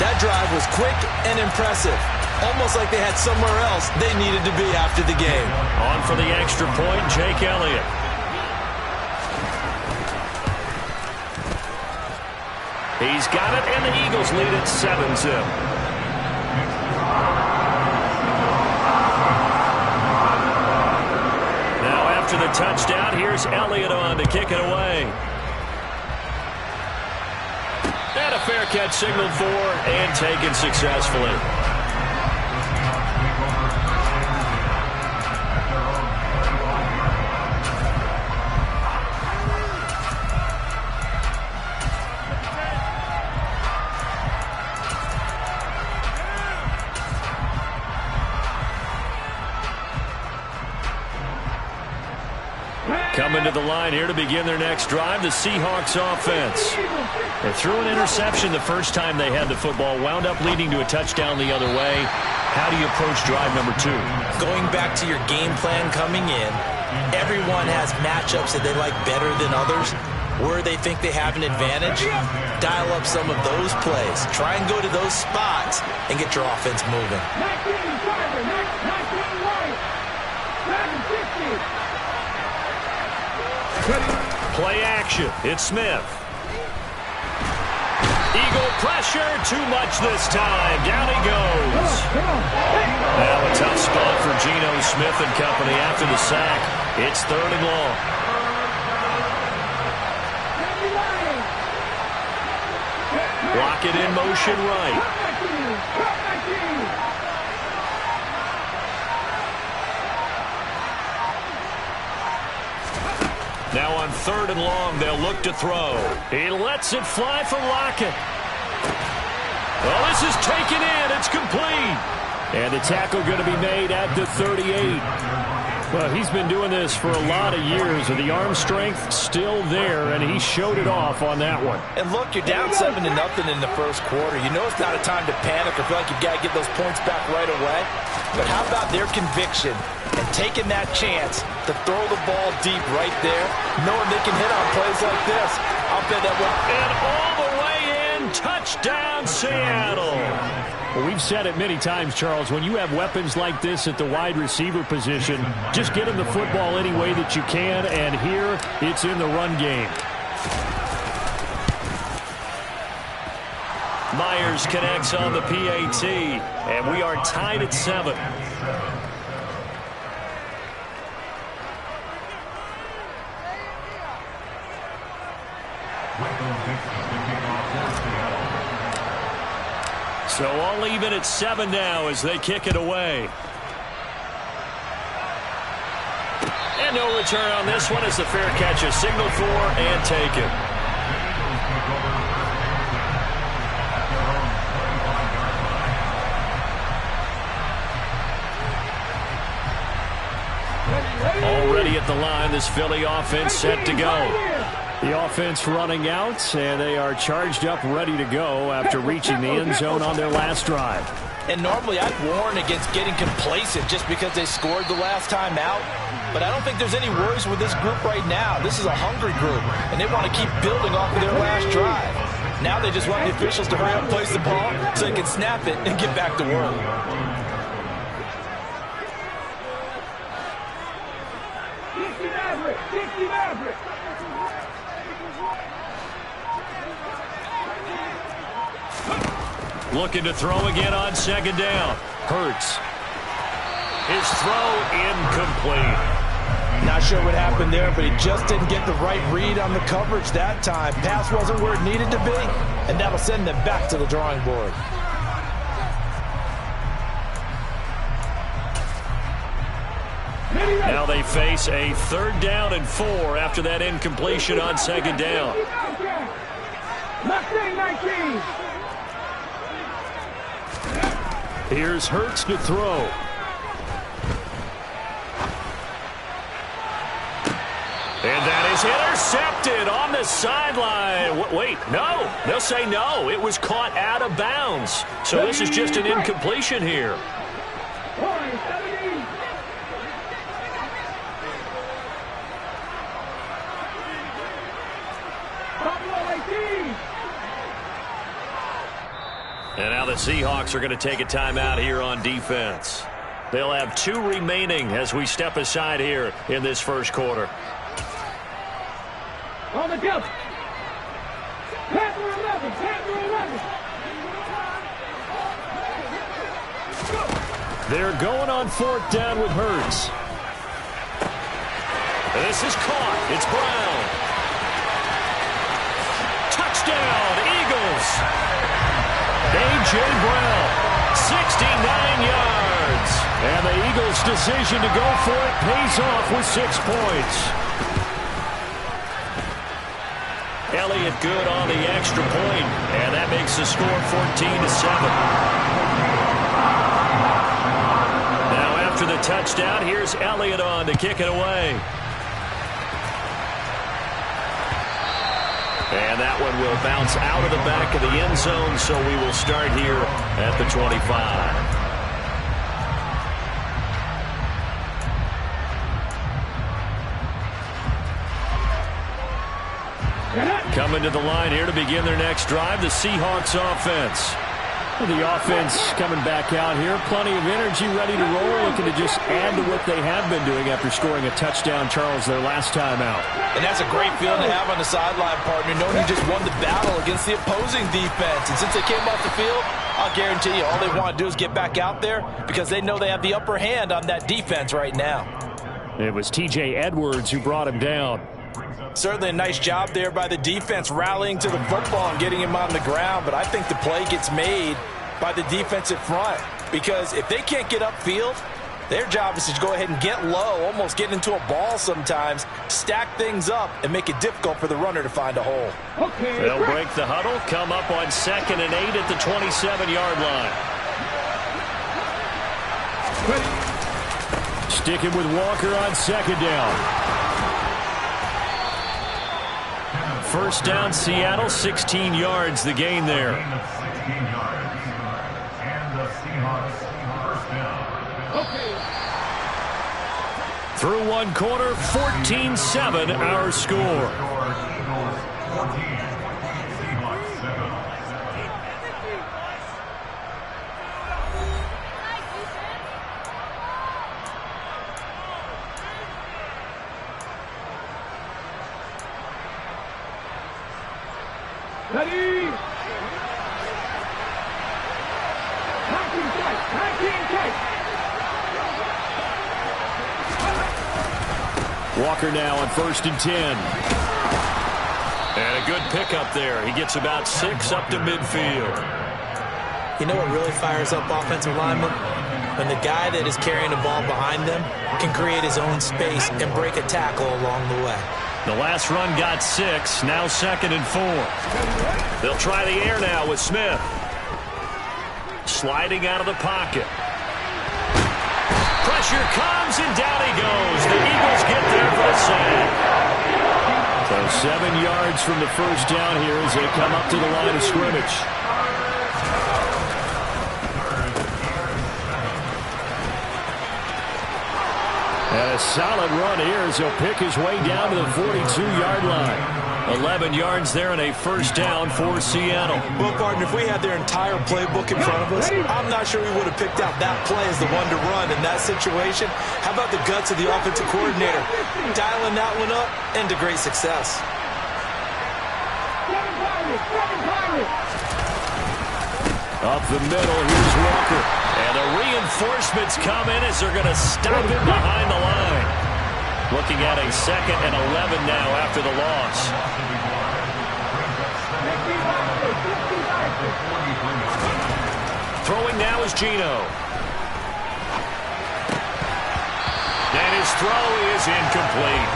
That drive was quick and impressive. Almost like they had somewhere else they needed to be after the game. On for the extra point, Jake Elliott. He's got it, and the Eagles lead at 7-zip. Now after the touchdown, here's Elliott on to kick it away. And a fair catch signaled for and taken successfully. Coming to the line here to begin their next drive, the Seahawks offense. They threw an interception the first time they had the football, wound up leading to a touchdown the other way. How do you approach drive number 2? Going back to your game plan coming in, everyone has matchups that they like better than others. Where they think they have an advantage, dial up some of those plays. Try and go to those spots and get your offense moving. Play action. It's Smith. Eagle pressure. Too much this time. Down he goes. Now a tough spot for Geno Smith and company after the sack. It's 3rd and long. Block it in motion right. Now on 3rd and long, they'll look to throw. He lets it fly for Lockett. Well, this is taken in. It's complete. And the tackle going to be made at the 38. Well, he's been doing this for a lot of years, and the arm strength still there, and he showed it off on that one. And look, you're down 7-0 in the first quarter. You know it's not a time to panic or feel like you've got to get those points back right away. But how about their conviction and taking that chance to throw the ball deep right there, knowing they can hit on plays like this? I'll bet that one. And all the way in, touchdown Seattle. Well, we've said it many times, Charles, when you have weapons like this at the wide receiver position, just get them the football any way that you can, and here it's in the run game. Myers connects on the PAT, and we are tied at 7. So all even at 7 now as they kick it away. And no return on this one as the fair catch is signaled for and taken. Already at the line, this Philly offense set to go. The offense running out, and they are charged up, ready to go after reaching the end zone on their last drive. And normally I'd warn against getting complacent just because they scored the last time out. But I don't think there's any worries with this group right now. This is a hungry group, and they want to keep building off of their last drive. Now they just want the officials to hurry up and place the ball so they can snap it and get back to work. Looking to throw again on 2nd down. Hurts. His throw incomplete. Not sure what happened there, but he just didn't get the right read on the coverage that time. Pass wasn't where it needed to be, and that'll send them back to the drawing board. Now they face a 3rd down and 4 after that incompletion on 2nd down. Here's Hurts to throw. And that is intercepted on the sideline. Wait, no. They'll say no. It was caught out of bounds. So this is just an incompletion here. And now the Seahawks are going to take a timeout here on defense. They'll have 2 remaining as we step aside here in this first quarter. On the go. Panther 11, Panther 11. They're going on 4th down with Hurts. This is caught. It's Brown. Touchdown, Eagles. A.J. Brown, 69 yards. And the Eagles' decision to go for it pays off with 6 points. Elliott good on the extra point, and that makes the score 14-7. Now after the touchdown, here's Elliott on to kick it away. And that one will bounce out of the back of the end zone, so we will start here at the 25. Coming to the line here to begin their next drive, the Seahawks offense. The offense coming back out here. Plenty of energy, ready to roll, looking to just add to what they have been doing after scoring a touchdown, Charles, their last time out. And that's a great feeling to have on the sideline, partner, knowing you just won the battle against the opposing defense. And since they came off the field, I'll guarantee you all they want to do is get back out there because they know they have the upper hand on that defense right now. It was T.J. Edwards who brought him down. Certainly a nice job there by the defense rallying to the football and getting him on the ground, but I think the play gets made by the defensive front because if they can't get upfield, their job is to go ahead and get low, almost get into a ball sometimes, stack things up, and make it difficult for the runner to find a hole. Okay. They'll break the huddle, come up on 2nd and 8 at the 27-yard line. Sticking with Walker on 2nd down. First down, Seattle, 16 yards, the gain there. Through 1 quarter, 14-7, our score. Ready? Walker now on 1st and 10. And a good pickup there. He gets about 6 up to midfield. You know what really fires up offensive linemen? When the guy that is carrying the ball behind them can create his own space and break a tackle along the way. The last run got 6, now 2nd and 4. They'll try the air now with Smith. Sliding out of the pocket. Pressure comes, and down he goes. The Eagles get there for the sack. So 7 yards from the first down here as they come up to the line of scrimmage. And a solid run here as he'll pick his way down to the 42-yard line. 11 yards there and a first down for Seattle. Well, partner, if we had their entire playbook in front of us, I'm not sure we would have picked out that play as the one to run in that situation. How about the guts of the offensive coordinator? Dialing that one up into great success. Up the middle, here's Walker. And the reinforcements come in as they're going to stop him behind the line. Looking at a 2nd and 11 now after the loss. Throwing now is Geno. And his throw is incomplete.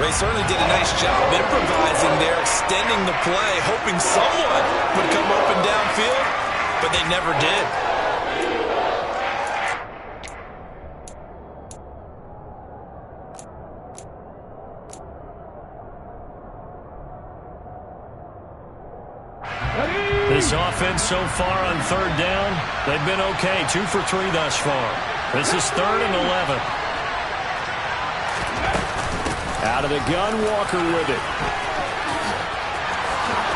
They certainly did a nice job improvising there, extending the play, hoping someone would come open downfield, but they never did. This offense so far on 3rd down, they've been okay. 2 for 3 thus far. This is 3rd and 11. Out of the gun, Walker with it.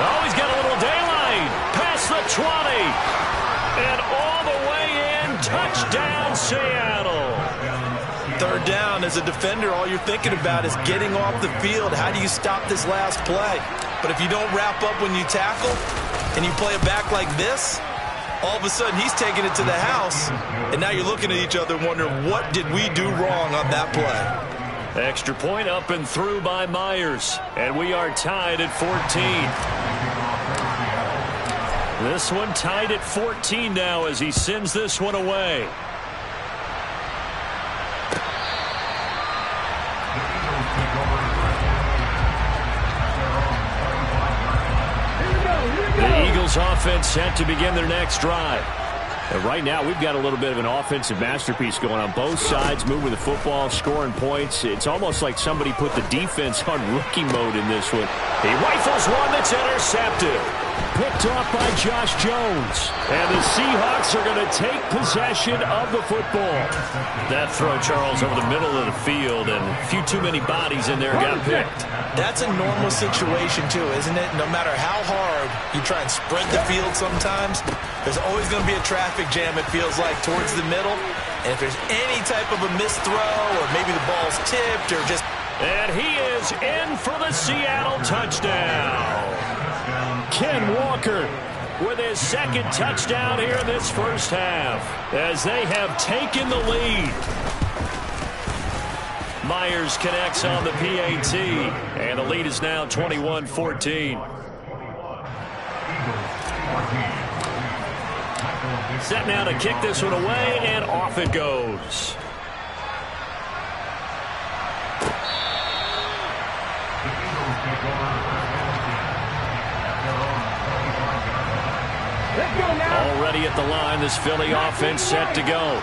Oh, he's got a little daylight. Past the 20. And all the way in, touchdown Seattle. Third down, as a defender, all you're thinking about is getting off the field. How do you stop this last play? But if you don't wrap up when you tackle and you play it back like this, all of a sudden he's taking it to the house, and now you're looking at each other wondering, what did we do wrong on that play? Extra point up and through by Myers, and we are tied at 14. This one tied at 14 now as he sends this one away. The Eagles offense set to begin their next drive. And right now, we've got a little bit of an offensive masterpiece going on. Both sides moving the football, scoring points. It's almost like somebody put the defense on rookie mode in this one. He rifles one that's intercepted. Picked off by Josh Jones. And the Seahawks are going to take possession of the football. That throw, Charles, over the middle of the field, and a few too many bodies in there got picked. That's a normal situation, too, isn't it? No matter how hard you try and spread the field sometimes, there's always going to be a traffic jam, it feels like, towards the middle. And if there's any type of a missed throw, or maybe the ball's tipped, or just... And he is in for the Seattle touchdown. Ken Walker with his second touchdown here in this first half, as they have taken the lead. Myers connects on the PAT, and the lead is now 21-14. Set now to kick this one away, and off it goes. Already at the line, this Philly offense set to go.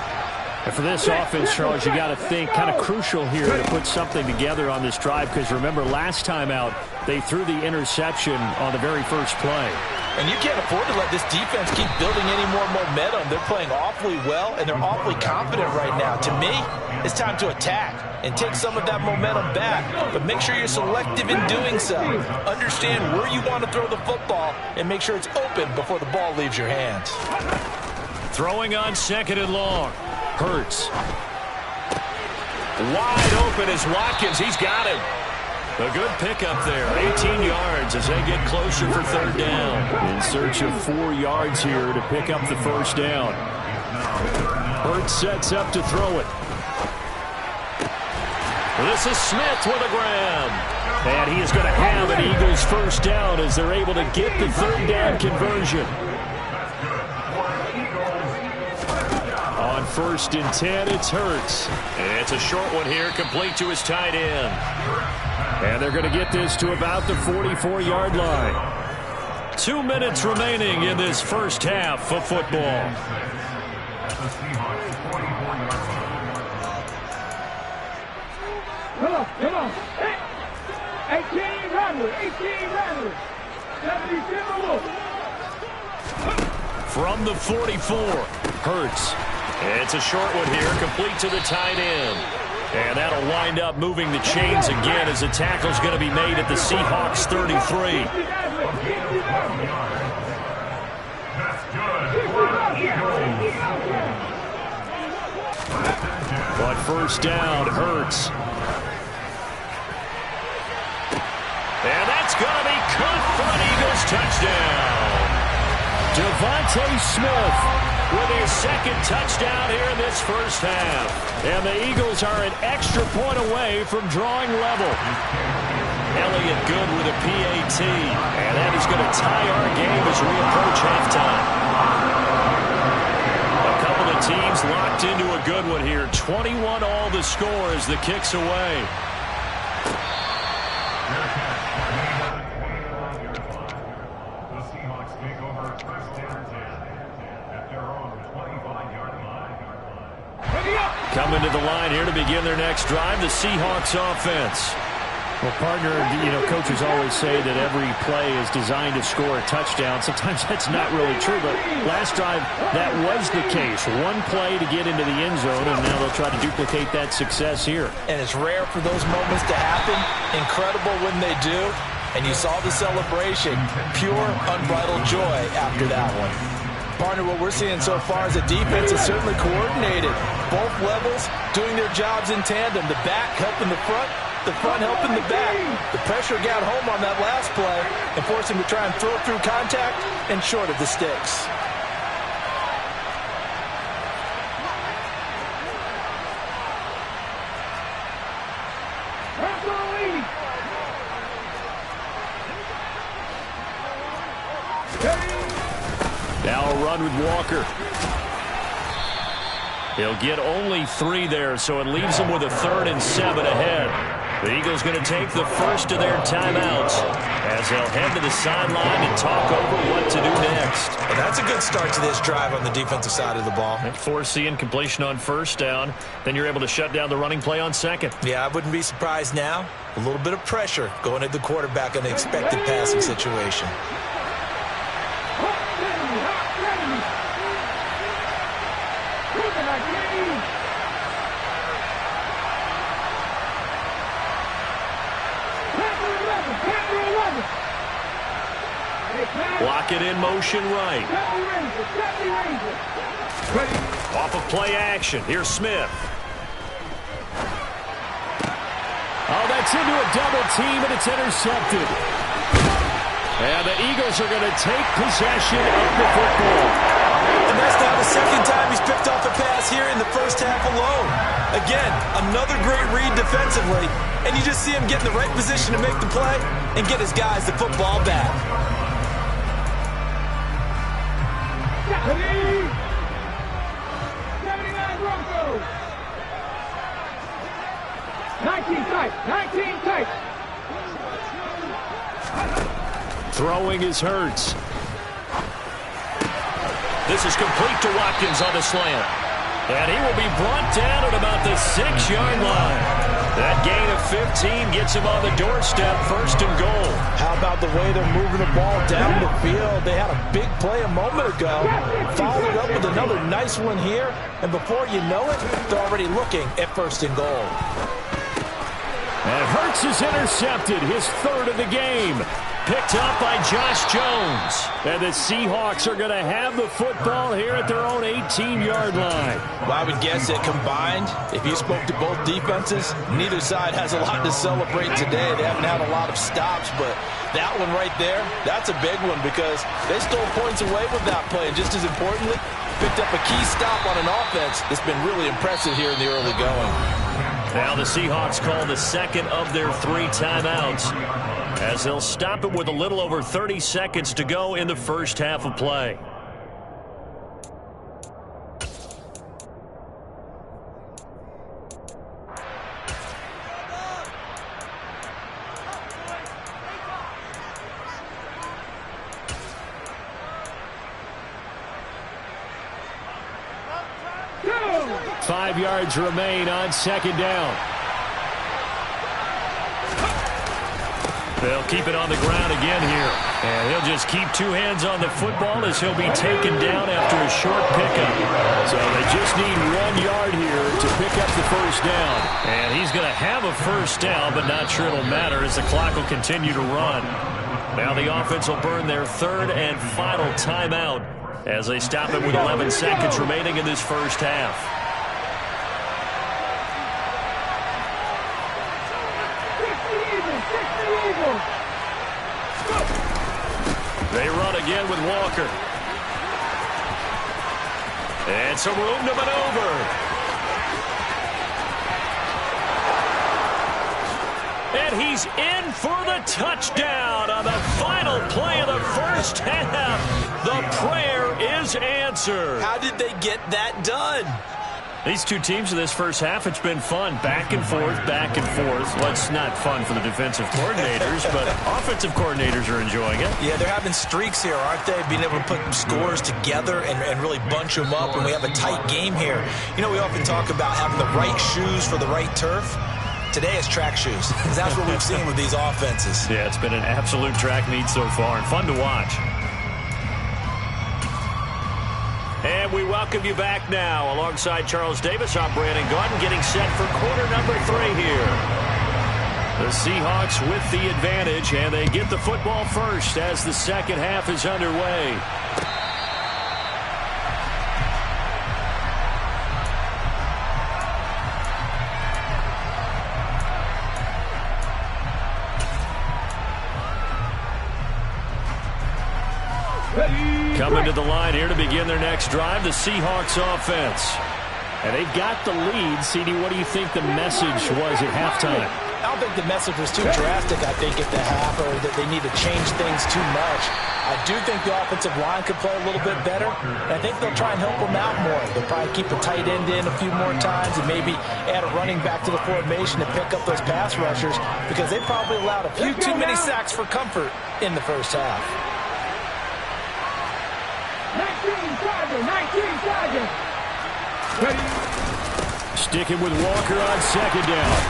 And for this offense, Charles, you got to think kind of crucial here to put something together on this drive, because remember, last time out, they threw the interception on the very first play. And you can't afford to let this defense keep building any more momentum. They're playing awfully well, and they're awfully confident right now. To me, it's time to attack and take some of that momentum back. But make sure you're selective in doing so. Understand where you want to throw the football, and make sure it's open before the ball leaves your hands. Throwing on second and long. Hurts. Wide open is Watkins. He's got him. A good pickup there. 18 yards as they get closer for third down. In search of 4 yards here to pick up the first down. Hurts sets up to throw it. This is Smith with a grab. And he is going to have an Eagles first down as they're able to get the third down conversion. On 1st and 10, it's Hurts. And it's a short one here, complete to his tight end. And they're going to get this to about the 44-yard line. 2 minutes remaining in this first half of football. Come on. 18 rather. 77 From the 44, Hurts. It's a short one here, complete to the tight end. And that'll wind up moving the chains again as the tackle's going to be made at the Seahawks 33. But first down, Hurts. And that's going to be caught for an Eagles touchdown. Devontae Smith with his second touchdown here in this first half. And the Eagles are an extra point away from drawing level. Elliott good with a PAT. And that is going to tie our game as we approach halftime. A couple of teams locked into a good one here. 21 all the score as the kick's away. Coming to the line here to begin their next drive, the Seahawks offense. Well, partner, coaches always say that every play is designed to score a touchdown. Sometimes that's not really true, but last drive, that was the case. One play to get into the end zone, and now they'll try to duplicate that success here. And it's rare for those moments to happen. Incredible when they do. And you saw the celebration. Pure, unbridled joy after that one. Partner, what we're seeing so far is the defense is certainly coordinated. Both levels doing their jobs in tandem. The back helping the front helping the back. The pressure got home on that last play and forced him to try and throw through contact and short of the sticks. Now a run with Walker. He'll get only 3 there, so it leaves him with a 3rd and 7 ahead. The Eagles going to take the first of their timeouts as they'll head to the sideline and talk over what to do next. Well, that's a good start to this drive on the defensive side of the ball. Force the incompletion on first down. Then you're able to shut down the running play on second. Yeah, I wouldn't be surprised now. A little bit of pressure going at the quarterback in an expected passing situation. Block it in motion right. Off of play action. Here's Smith. Oh, that's into a double team, and it's intercepted. And the Eagles are going to take possession of the football. And that's now the second time he's picked off a pass here in the first half alone. Again, another great read defensively, and you just see him get in the right position to make the play and get his guys the football back. 79 Broncos. 19 tight. 19 tight. Throwing is Hurts. This is complete to Watkins on the slant. And he will be brought down at about the 6-yard line. That gain of 15 gets him on the doorstep, 1st and goal. How about the way they're moving the ball down the field? They had a big play a moment ago. Followed up with another nice one here. And before you know it, they're already looking at 1st and goal. And Hurts is intercepted, his 3rd of the game. Picked up by Josh Jones. And the Seahawks are going to have the football here at their own 18-yard line. Well, I would guess that combined, if you spoke to both defenses, neither side has a lot to celebrate today. They haven't had a lot of stops, but that one right there, that's a big one because they stole points away with that play. And just as importantly, picked up a key stop on an offense that's been really impressive here in the early going. Now the Seahawks call the second of their 3 timeouts, as they'll stop it with a little over 30 seconds to go in the first half of play. Go! 5 yards remain on second down. They'll keep it on the ground again here. And he'll just keep 2 hands on the football as he'll be taken down after a short pickup. So they just need 1 yard here to pick up the first down. And he's going to have a first down, but not sure it'll matter as the clock will continue to run. Now the offense will burn their 3rd and final timeout as they stop it with 11 seconds remaining in this first half. They run again with Walker. And some room to maneuver. And he's in for the touchdown on the final play of the first half. The prayer is answered. How did they get that done? These 2 teams in this first half, it's been fun. Back and forth, back and forth. Well, it's not fun for the defensive coordinators, but offensive coordinators are enjoying it. Yeah, they're having streaks here, aren't they? Being able to put scores together and really bunch them up, and we have a tight game here. You know, we often talk about having the right shoes for the right turf. Today it's track shoes, because that's what we've seen with these offenses. Yeah, it's been an absolute track meet so far, and fun to watch. And we welcome you back now. Alongside Charles Davis, I'm Brandon Gaudin, getting set for quarter number 3 here. The Seahawks with the advantage, and they get the football first as the second half is underway. Coming to the line here to begin their next drive, the Seahawks offense. And they've got the lead. CD, what do you think the message was at halftime? I don't think the message was too drastic, I think, at the half, or that they need to change things too much. I do think the offensive line could play a little bit better. And I think they'll try and help them out more. They'll probably keep a tight end in a few more times and maybe add a running back to the formation to pick up those pass rushers, because they probably allowed a few too many sacks for comfort in the first half. 19 Chargers, 19 Chargers. Sticking with Walker on second down.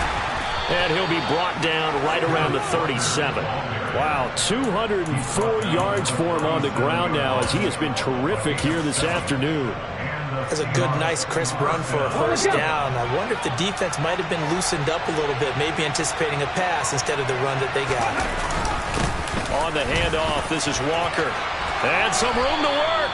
And he'll be brought down right around the 37. Wow, 204 yards for him on the ground now, as he has been terrific here this afternoon. That's a good, nice, crisp run for a first down. I wonder if the defense might have been loosened up a little bit, maybe anticipating a pass instead of the run that they got. On the handoff, this is Walker. And some room to work.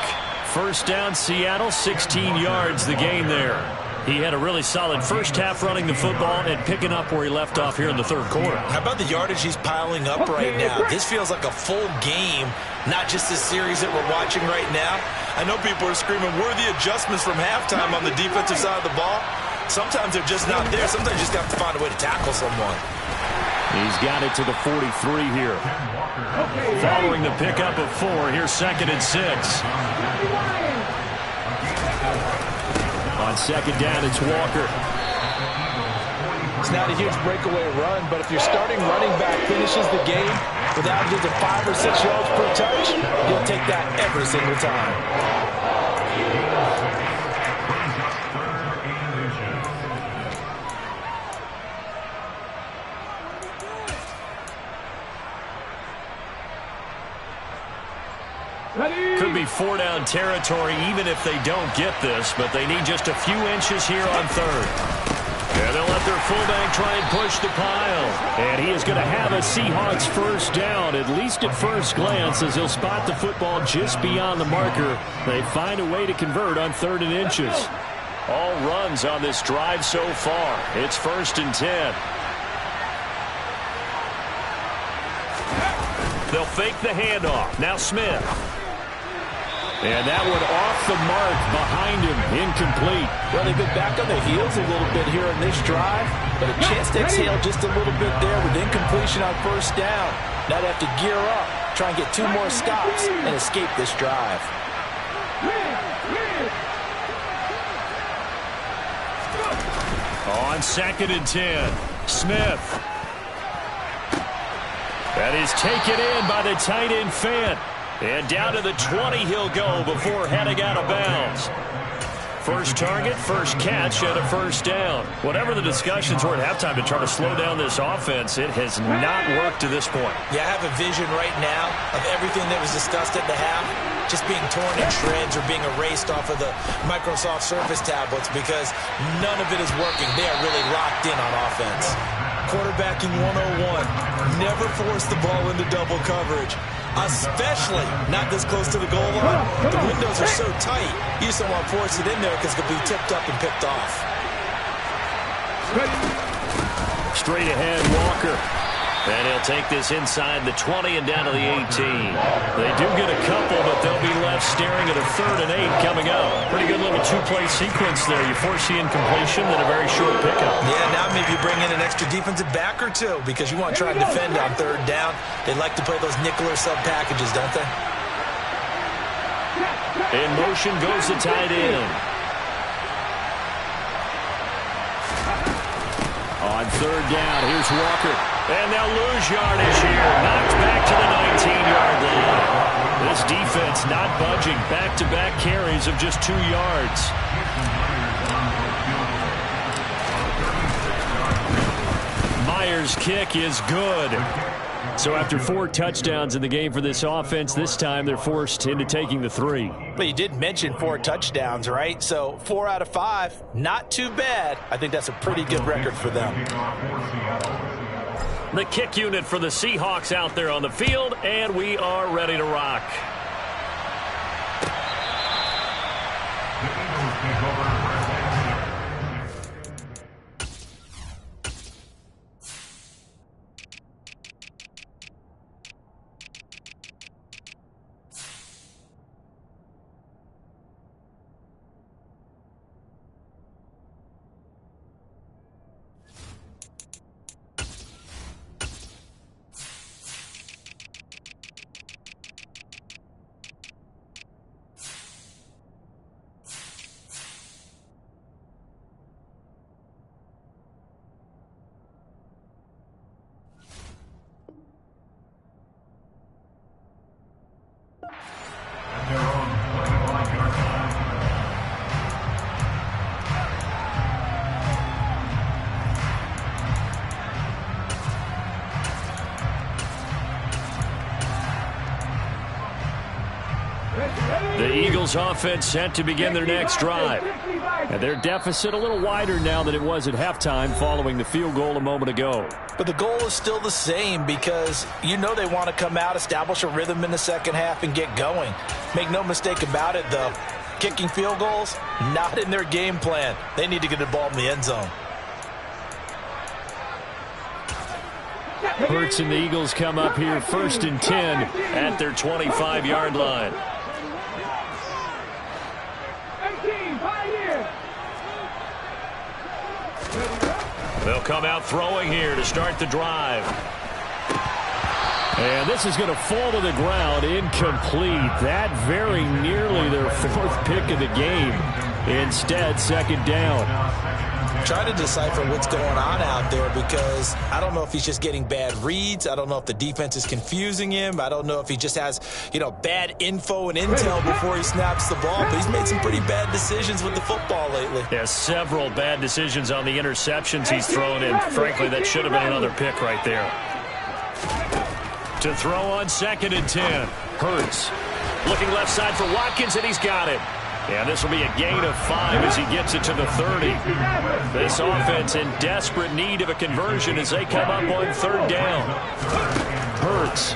First down, Seattle, 16 yards the gain there. He had a really solid first half running the football and picking up where he left off here in the third quarter. How about the yardage he's piling up right now? This feels like a full game, not just a series that we're watching right now. I know people are screaming, worthy adjustments from halftime on the defensive side of the ball. Sometimes they're just not there. Sometimes you just have to find a way to tackle someone. He's got it to the 43 here. Following the pickup of 4, here's 2nd and 6. On second down, it's Walker. It's not a huge breakaway run, but if your starting running back finishes the game with averages of 5 or 6 yards per touch, you'll take that every single time. Could be 4-down territory even if they don't get this, but they need just a few inches here on third. And they'll let their fullback try and push the pile. And he is going to have a Seahawks first down, at least at first glance, as he'll spot the football just beyond the marker. They find a way to convert on 3rd and inches. All runs on this drive so far. It's 1st and 10. They'll fake the handoff. Now Smith. And that one off the mark behind him, incomplete. Well, they've been back on their heels a little bit here in this drive, but a chance to exhale just a little bit there with incompletion on first down. Now they have to gear up, try and get 2 more stops, and escape this drive. On 2nd and 10, Smith. That is taken in by the tight end Fant. And down to the 20 he'll go before heading out of bounds. First target, first catch, and a first down. Whatever the discussions were at halftime to try to slow down this offense, it has not worked to this point. Yeah, I have a vision right now of everything that was discussed at the half just being torn in shreds or being erased off of the Microsoft Surface tablets, because none of it is working. They are really locked in on offense. Quarterbacking 101. Never force the ball into double coverage, especially not this close to the goal line. The windows are so tight, you just don't want to force it in there because it'll be tipped up and picked off. Straight ahead, Walker. And he'll take this inside the 20 and down to the 18. They do get a couple, but they'll be left staring at a 3rd and 8 coming up. Pretty good little 2-play sequence there. You force the incompletion, then a very short pickup. Yeah, now maybe you bring in an extra defensive back or 2 because you want to try and defend on 3rd down. They like to play those nickel or sub packages, don't they? In motion goes the tight end. On 3rd down, here's Walker. And they'll lose yardage here. Knocked back to the 19-yard line. This defense not budging. Back-to-back carries of just 2 yards. Myers' kick is good. So after 4 touchdowns in the game for this offense, this time they're forced into taking the 3. But you did mention 4 touchdowns, right? So 4 out of 5, not too bad. I think that's a pretty good record for them. The kick unit for the Seahawks out there on the field, and we are ready to rock. Eagles offense set to begin their next drive. And their deficit a little wider now than it was at halftime following the field goal a moment ago. But the goal is still the same because you know they want to come out, establish a rhythm in the second half, and get going. Make no mistake about it, though. Kicking field goals, not in their game plan. They need to get the ball in the end zone. Hurts and the Eagles come up here 1st and 10 at their 25-yard line. They'll come out throwing here to start the drive. And this is going to fall to the ground, incomplete. That very nearly their 4th pick of the game. Instead, 2nd down. Trying to decipher what's going on out there because I don't know if he's just getting bad reads. I don't know if the defense is confusing him. I don't know if he just has, bad info and intel before he snaps the ball. But he's made some pretty bad decisions with the football lately. Yeah, several bad decisions on the interceptions he's thrown in. Frankly, that should have been another pick right there. To throw on 2nd and 10. Hurts. Looking left side for Watkins, and he's got it. And this will be a gain of 5 as he gets it to the 30. This offense in desperate need of a conversion as they come up on 3rd down. Hurts.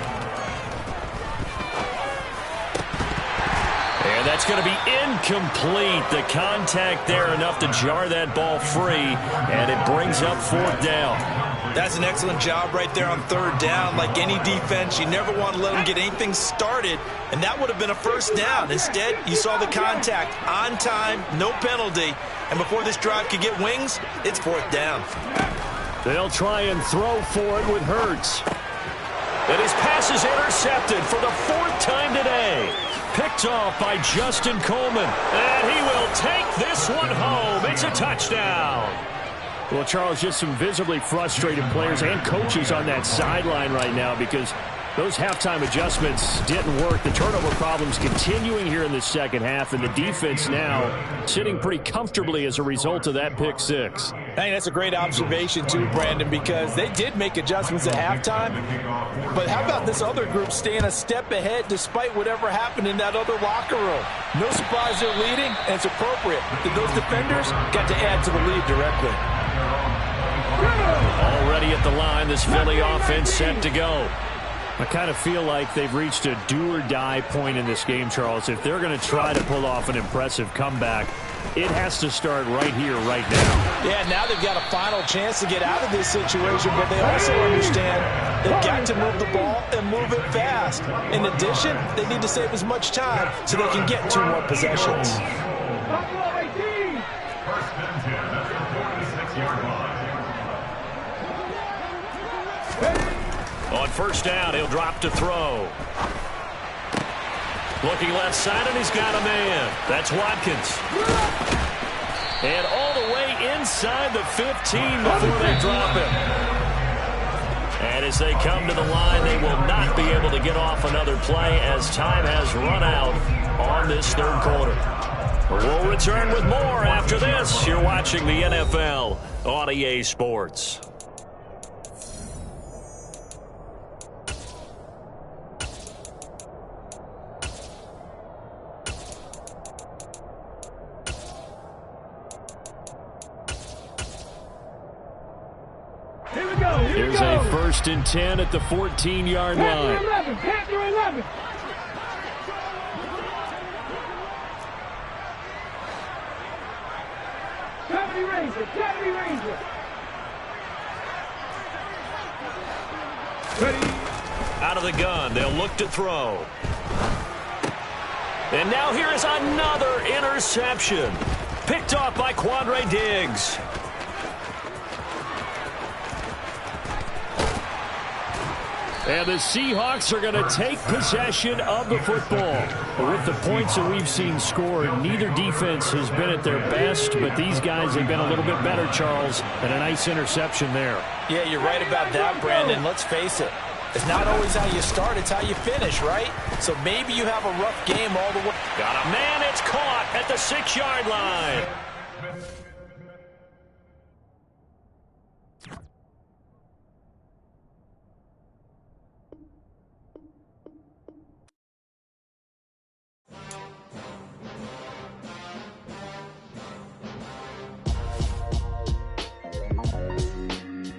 And that's going to be incomplete. The contact there enough to jar that ball free, and it brings up 4th down. That's an excellent job right there on 3rd down. Like any defense, you never want to let them get anything started, and that would have been a 1st down. Instead, you saw the contact on time, no penalty, and before this drive could get wings, it's 4th down. They'll try and throw for it with Hurts. And his pass is intercepted for the 4th time today. Picked off by Justin Coleman. And he will take this one home. It's a touchdown. Well, Charles, just some visibly frustrated players and coaches on that sideline right now because those halftime adjustments didn't work. The turnover problems continuing here in the second half, and the defense now sitting pretty comfortably as a result of that pick 6. I think that's a great observation, too, Brandon, because they did make adjustments at halftime. But how about this other group staying a step ahead despite whatever happened in that other locker room? No surprise they're leading, and it's appropriate that those defenders got to add to the lead directly. Already at the line, this Philly offense set to go. I kind of feel like they've reached a do-or-die point in this game, Charles. If they're going to try to pull off an impressive comeback, it has to start right here, right now. Yeah, now they've got a final chance to get out of this situation, but they also understand they've got to move the ball and move it fast. In addition, they need to save as much time so they can get 2 more possessions. On 1st down, he'll drop to throw. Looking left side, and he's got a man. That's Watkins. And all the way inside the 15 before they drop him. And as they come to the line, they will not be able to get off another play as time has run out on this 3rd quarter. We'll return with more after this. You're watching the NFL on EA Sports. Here's a 1st and 10 at the 14-yard line. Panther 11. Cavity Ranger. Ready. Out of the gun, they'll look to throw. And now here is another interception. Picked off by Quandre Diggs. And the Seahawks are going to take possession of the football. With the points that we've seen scored, neither defense has been at their best, but these guys have been a little bit better, Charles, and a nice interception there. Yeah, you're right about that, Brandon. Let's face it. It's not always how you start, it's how you finish, right? So maybe you have a rough game all the way. Got a man, it's caught at the 6-yard line.